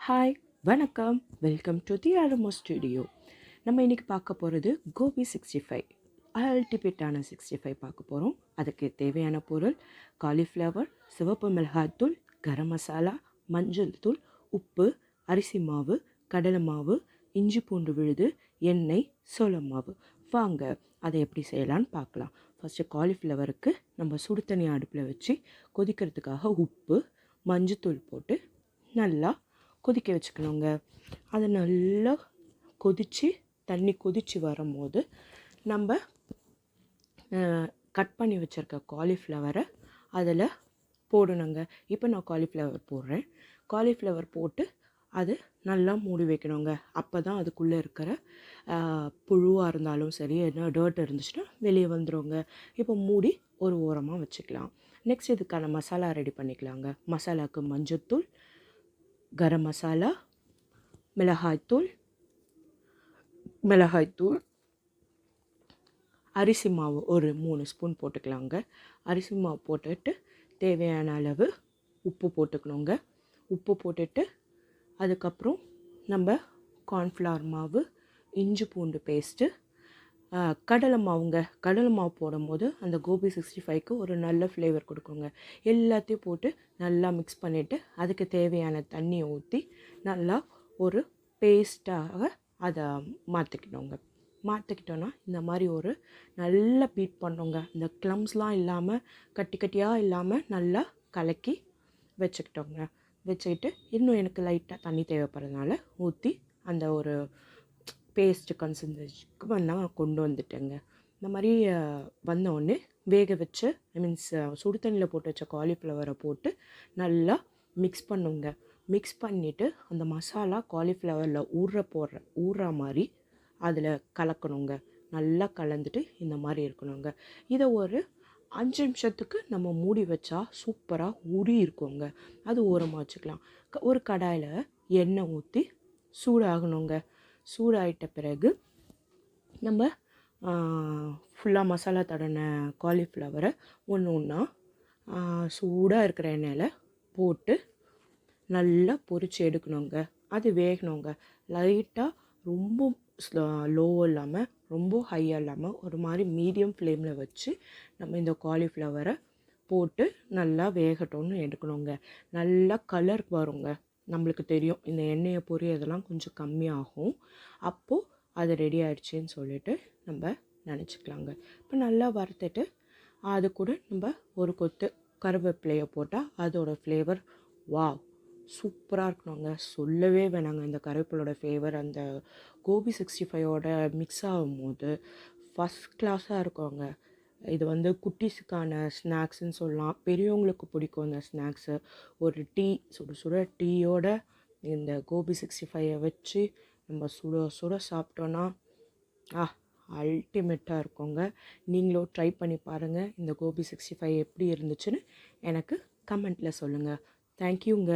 Hi, வணக்கம். Welcome to the ஆரமோ studio. நம்ம இன்றைக்கி பார்க்க போகிறது கோபி 65. அல்டிமேட்டான 65 பார்க்க போகிறோம். அதுக்கு தேவையான பொருள்: காலிஃப்ளவர், சிவப்பு மிளகாய்த்தூள், கரம் மசாலா, மஞ்சள் தூள், உப்பு, அரிசி மாவு, கடலை மாவு, இஞ்சி பூண்டு விழுது, எண்ணெய், சோள மாவு. வாங்க அதை எப்படி செய்யலான்னு பார்க்கலாம். ஃபஸ்ட்டு காலிஃப்ளவருக்கு நம்ம சுடு தண்ணி அடுப்பில் வச்சு கொதிக்கிறதுக்காக உப்பு, மஞ்சத்தூள் போட்டு நல்லா கொதிக்க வச்சுக்கணுங்க. அது நல்லா தண்ணி கொதித்து வரும்போது நம்ம கட் பண்ணி வச்சுருக்க காலிஃப்ளவரை அதில் போடணுங்க. இப்போ நான் காலிஃப்ளவர் போடுறேன். காலிஃப்ளவர் போட்டு அது நல்லா மூடி வைக்கணுங்க. அப்போ தான் அதுக்குள்ளே இருக்கிற புழுவாக இருந்தாலும் சரி, என்ன டர்ட் இருந்துச்சுன்னா வெளியே வந்துடுங்க. இப்போ மூடி ஒரு ஓரமாக வச்சுக்கலாம். நெக்ஸ்ட் இதுக்கான மசாலா ரெடி பண்ணிக்கலாங்க. மசாலாவுக்கு மஞ்சத்தூள், கரம் மசாலா, மிளகாய்த்தூள், அரிசி மாவு ஒரு 3 ஸ்பூன் போட்டுக்கலாங்க. அரிசி மாவு போட்டுட்டு தேவையான அளவு உப்பு போட்டுக்கணுங்க. உப்பு போட்டுட்டு அதுக்கப்புறம் நம்ம கார்ன்ஃப்ளவர் மாவு, இஞ்சி பூண்டு பேஸ்ட்டு, கடலை மாவு போடும்போது அந்த கோபி 65க்கு ஒரு நல்ல ஃப்ளேவர் கொடுக்குங்க. எல்லாத்தையும் போட்டு நல்லா மிக்ஸ் பண்ணிவிட்டு அதுக்கு தேவையான தண்ணியை ஊற்றி நல்லா ஒரு பேஸ்ட்டாக அதை மாற்றிக்கிட்டோன்னா இந்த மாதிரி ஒரு நல்லா பீட் பண்ணுங்க. இந்த க்ளம்ஸ்லாம் இல்லாமல், கட்டி கட்டியாக இல்லாமல் நல்லா கலக்கி வச்சுக்கிட்டு இன்னும் எனக்கு லைட்டாக தண்ணி தேவைப்படுறதுனால ஊற்றி அந்த ஒரு பேஸ்ட்டு கன்சிஸ்டன்சிக்கு நான் கொண்டு வந்துட்டேங்க. இந்த மாதிரி வந்தோடனே வேக வச்சு சுடு தண்ணியில் போட்டு வச்ச காலிஃப்ளவரை போட்டு நல்லா மிக்ஸ் பண்ணுங்க. மிக்ஸ் பண்ணிவிட்டு அந்த மசாலா காலிஃப்ளவரில் ஊறுற மாதிரி அதில் கலக்கணுங்க. நல்லா கலந்துட்டு இந்த மாதிரி இருக்கணுங்க. இதை ஒரு 5 நிமிஷத்துக்கு நம்ம மூடி வச்சா சூப்பராக ஊறி இருக்குங்க. அது ஓரமாக வச்சுக்கலாம். ஒரு கடாயில் எண்ணெய் ஊற்றி சூடாகணுங்க. சூடாயிட்ட பிறகு நம்ம ஃபுல்லாக மசாலா தடவின காலிஃப்ளவரை ஒன்றா சூடாக இருக்கிற எண்ணெயில் போட்டு நல்லா பொரித்து எடுக்கணுங்க. அது வேகணுங்க. லைட்டாக ரொம்ப லோவாக இல்லாமல் ரொம்ப ஹையாக இல்லாமல் ஒரு மாதிரி மீடியம் ஃப்ளேமில் வச்சு நம்ம இந்த காலிஃப்ளவரை போட்டு நல்லா வேகட்டும்னு எடுக்கணுங்க. நல்லா கலர் வருங்க. நம்மளுக்கு தெரியும் இந்த எண்ணெயை பொரியதெல்லாம் கொஞ்சம் கம்மியாகும். அப்போது அது ரெடி ஆகிடுச்சின்னு சொல்லிட்டு நம்ம நினச்சிக்கலாங்க. இப்போ நல்லா வறுத்துட்டு அது கூட நம்ம ஒரு கொத்து கருவேப்பிலையை போட்டால் அதோடய ஃப்ளேவர் சூப்பராக இருக்கணுங்க. சொல்லவே வேணாங்க. இந்த கருவேப்பிலோட ஃப்ளேவர் அந்த கோபி 65ஓட மிக்ஸ் ஆகும்போது ஃபஸ்ட் கிளாஸாக இருக்குங்க. இது குட்டீஸுக்கான ஸ்நாக்ஸுன்னு சொல்லலாம். பெரியவங்களுக்கு பிடிக்கும் இந்த ஸ்நாக்ஸு. ஒரு சுட டீயோட இந்த கோபி 65 வச்சு நம்ம சுட சாப்பிட்டோன்னா அல்டிமேட்டாக இருக்குங்க. நீங்களும் ட்ரை பண்ணி பாருங்கள். இந்த கோபி 65 எப்படி இருந்துச்சுன்னு எனக்கு கமெண்ட்டில் சொல்லுங்கள். தேங்க்யூங்க.